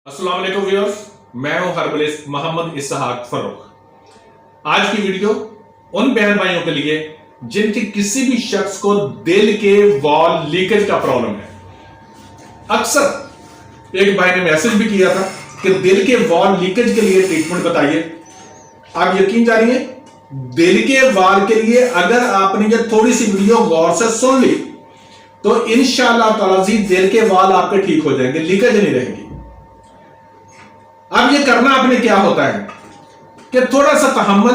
अस्सलाम वालेकुम व्यूअर्स, मैं हूं हर्बलिस्ट मोहम्मद इसहाक फर्रुख। आज की वीडियो उन बहन भाइयों के लिए जिनके किसी भी शख्स को दिल के वॉल लीकेज का प्रॉब्लम है। अक्सर एक भाई ने मैसेज भी किया था कि दिल के वॉल लीकेज के लिए ट्रीटमेंट बताइए। आप यकीन जानिए, दिल के वॉल के लिए अगर आपने ये थोड़ी सी वीडियो गौर से सुन ली तो इंशाअल्लाह ताला जी दिल के वॉल आपके ठीक हो जाएंगे, लीकेज नहीं रहेगी। अब ये करना आपने क्या होता है कि थोड़ा सा तहम्मुल,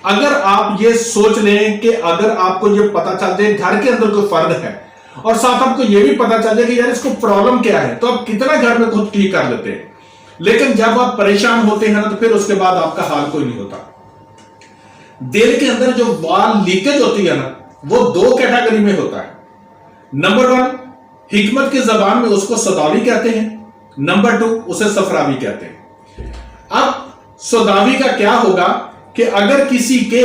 अगर आप ये सोच लें कि अगर आपको ये पता चल जाए घर के अंदर कोई फर्द है और साथ आपको ये भी पता चल जाए कि यार इसको प्रॉब्लम क्या है, तो आप कितना घर में खुद ठीक कर लेते हैं। लेकिन जब आप परेशान होते हैं ना तो फिर उसके बाद आपका हाल कोई नहीं होता। दिल के अंदर जो वॉल लीकेज होती है ना, वो दो कैटेगरी में होता है। नंबर 1 हिकमत की जबान में उसको सदावी कहते हैं, नंबर 2 उसे सफरावी कहते हैं। अब सदावी का क्या होगा कि अगर किसी के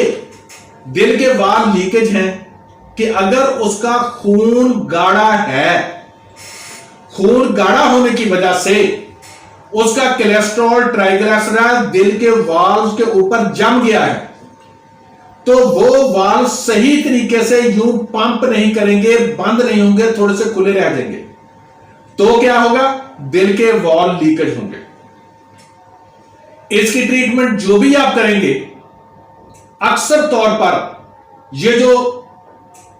दिल के वॉल लीकेज हैं, कि अगर उसका खून गाढ़ा है, खून गाढ़ा होने की वजह से उसका कोलेस्ट्रॉल ट्राइग्लिसराइड दिल के वॉल्व के ऊपर जम गया है, तो वो वाल्व सही तरीके से यूं पंप नहीं करेंगे, बंद नहीं होंगे, थोड़े से खुले रह जाएंगे, तो क्या होगा, दिल के वॉल लीकेज होंगे। इसकी ट्रीटमेंट जो भी आप करेंगे, अक्सर तौर पर ये जो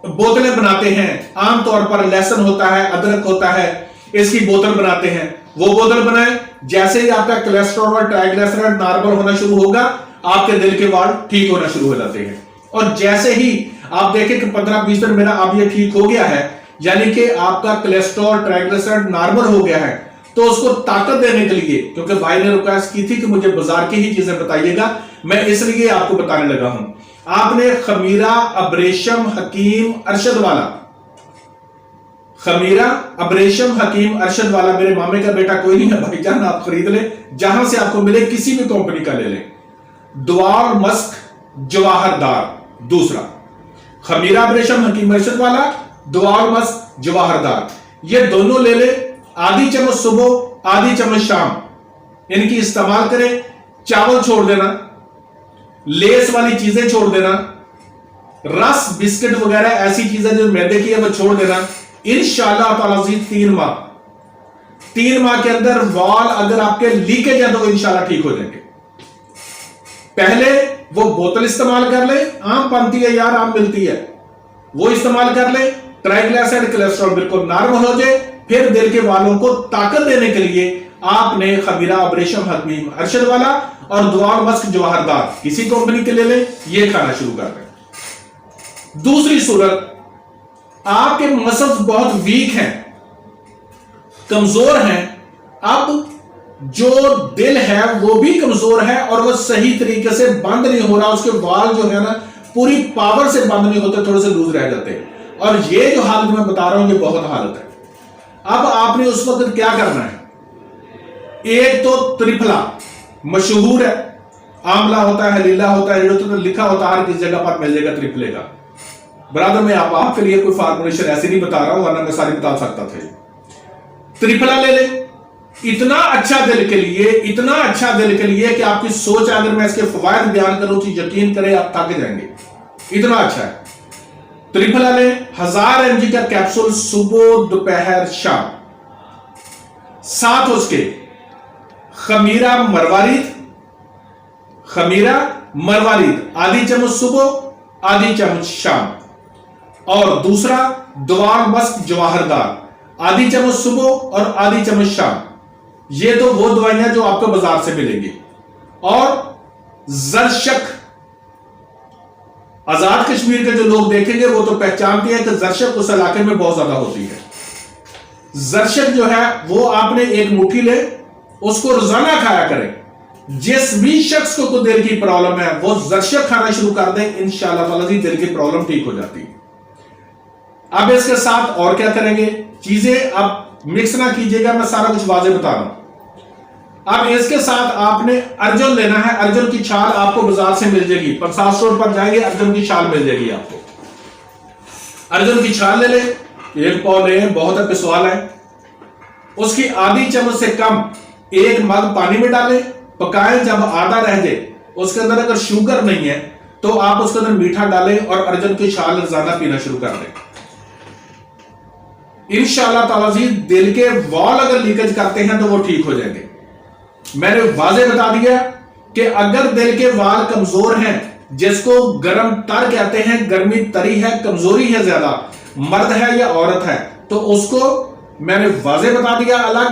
बोतलें बनाते हैं, आमतौर पर लहसुन होता है, अदरक होता है, इसकी बोतल बनाते हैं, वो बोतल बनाएं। जैसे ही आपका कोलेस्ट्रॉल और ट्राइग्लिसराइड नॉर्मल होना शुरू होगा, आपके दिल के वॉल ठीक होना शुरू हो जाते हैं। और जैसे ही आप देखें कि 15-20 दिन मेरा अब ये ठीक हो गया है, यानी कि आपका कोलेस्ट्रॉल ट्राइग्लिसराइड नॉर्मल हो गया है, तो उसको ताकत देने के लिए, क्योंकि भाई ने रिक्वेस्ट की थी कि मुझे बाजार की ही चीजें बताइएगा, मैं इसलिए आपको बताने लगा हूं। आपने खमीरा अब्रेशम हकीम अरशद वाला, खमीरा अब्रेशम हकीम अरशद वाला, मेरे मामे का बेटा कोई नहीं है भाईजान, आप खरीद ले, जहां से आपको मिले किसी भी कंपनी का ले लें। दुआर मस्क जवाहरदार दूसरा, खमीरा अब्रेशम हकीम अरशद वाला, दुआर मस्क जवाहरदार, ये दोनों ले ले। आधी चम्मच सुबह, आधी चम्मच शाम, इनकी इस्तेमाल करें। चावल छोड़ देना, लेस वाली चीजें छोड़ देना, रस बिस्किट वगैरह ऐसी चीजें जो मैदे की है वो छोड़ देना। इंशाअल्लाह ताला जी 3 माह के अंदर वॉल अगर आपके लीकेज है तो इंशाअल्लाह ठीक हो जाएंगे। पहले वो बोतल इस्तेमाल कर ले, आम बनती है यार, आम मिलती है, वो इस्तेमाल कर ले। ट्राइग्लिसराइड कोलेस्ट्रॉल बिल्कुल नॉर्मल हो जाए, फिर दिल के वालों को ताकत देने के लिए आपने खमीरा अब्रेशम हकीम अरशद वाला और दुआर मस्क जवाहरदार किसी कंपनी के ले लें, ये खाना शुरू कर दें। दूसरी सूरत, आपके मसल्स बहुत वीक हैं, कमजोर हैं, अब जो दिल है वो भी कमजोर है और वो सही तरीके से बंद नहीं हो रहा, उसके वाल जो है ना पूरी पावर से बंद नहीं होते, थोड़े से लूज रह जाते हैं। और ये जो हालत मैं बता रहा हूं ये बहुत हालत है। अब आपने उस वक्त क्या करना है, एक तो त्रिफला मशहूर है, आंवला होता है, लीला होता है, तो लिखा होता है हर किस जगह पर मिल जाएगा त्रिफले का। ब्रदर मैं आपके लिए कोई फार्मुलेशन ऐसे नहीं बता रहा हूं, वरना मैं सारी बता सकता था। त्रिफला ले ले, इतना अच्छा दिल के लिए, इतना अच्छा दिल के लिए कि आपकी सोच, अगर मैं इसके फवायद बयान करूं तो यकीन करें आप थक जाएंगे, इतना अच्छा है। त्रिफला ले, 1000 mg का कैप्सूल सुबह दोपहर शाम। साथ उसके खमीरा मरवारीद आधी चम्मच सुबह, आधी चम्मच शाम। और दूसरा दुआर मस्क जवाहरदार आधी चम्मच सुबह और आधी चम्मच शाम। ये तो वो दवाइयां जो आपको बाजार से मिलेंगी। और जरशक, आजाद कश्मीर के जो लोग देखेंगे वो तो पहचानते हैं कि जरशक उस इलाके में बहुत ज्यादा होती है। जरशक जो है वो आपने एक मुट्ठी ले, उसको रोजाना खाया करें। जिस भी शख्स को दिल की प्रॉब्लम है वो जरशक खाना शुरू कर दे, इंशाअल्लाह ताला जी दिल की प्रॉब्लम ठीक हो जाती है। अब इसके साथ और क्या करेंगे, चीजें अब मिक्स ना कीजिएगा, मैं सारा कुछ वाजे बता रहा हूं। अब इसके साथ आपने अर्जुन लेना है। अर्जुन की छाल आपको बाजार से मिल जाएगी, प्रसाद स्टोर पर जाएंगे, अर्जुन की छाल मिल जाएगी आपको। अर्जुन की छाल ले ले, 1 पाव ले, बहुत है, पिसवाल है। उसकी आधी चम्मच से कम 1 मग पानी में डालें, पकाएं, जब आधा रह जाए उसके अंदर अगर शुगर नहीं है तो आप उसके अंदर मीठा डालें और अर्जुन की छाल रोजाना पीना शुरू कर दें। इंशाअल्लाह ताला जी दिल के वॉल अगर लीकेज करते हैं तो वो ठीक हो जाएंगे। मैंने वाजे बता दिया कि अगर दिल के वाल कमजोर हैं, जिसको गर्म तर कहते हैं, गर्मी तरी है, कमजोरी है ज्यादा, मर्द है या औरत है, तो उसको मैंने वाजे बता दिया अलग।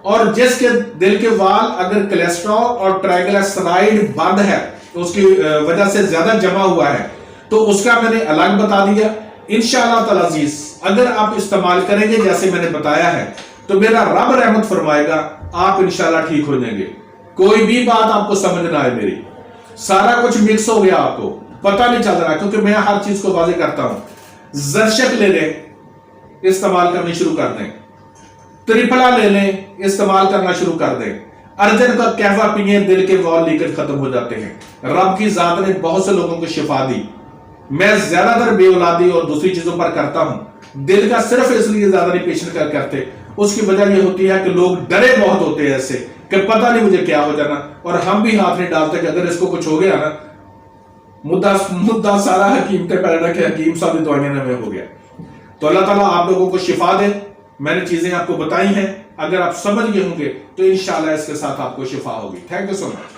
और जिसके दिल के वाल अगर कोलेस्ट्रॉल और ट्राइग्लिसराइड बंद है तो उसकी वजह से ज्यादा जमा हुआ है तो उसका मैंने अलग बता दिया। इंशाअल्लाह ताला अजीज अगर आप इस्तेमाल करेंगे जैसे मैंने बताया है तो मेरा रब रहमत फरमाएगा, आप इंशाअल्लाह ठीक हो जाएंगे। कोई भी बात आपको समझ ना आए मेरी, सारा कुछ मिक्स हो गया, आपको पता नहीं चल रहा, क्योंकि मैं हर चीज को वाजे करता हूं। जर्शक ले लें, इस्तेमाल करनी शुरू कर दें। त्रिफला ले लें, इस्तेमाल करना शुरू कर दें। अर्जन का कहवा पिए, दिल के वॉल लीकेज खत्म हो जाते हैं। रब की जात ने बहुत से लोगों को शिफा दी। मैं ज्यादातर बेऔलादी और दूसरी चीजों पर करता हूं, दिल का सिर्फ इसलिए ज्यादा नहीं पेशेंट करते, उसकी वजह यह होती है कि लोग डरे बहुत होते हैं ऐसे कि पता नहीं मुझे क्या हो जाना, और हम भी हाथ नहीं डालते कि अगर इसको कुछ हो गया ना, मुद्दा सारा हकीम के पैर के हकीम सारी दवाइयां में हो गया। तो अल्लाह ताला आप लोगों को शिफा दे। मैंने चीजें आपको बताई हैं, अगर आप समझ गए होंगे तो इंशाअल्लाह इसके साथ आपको शिफा होगी। Thank you so much.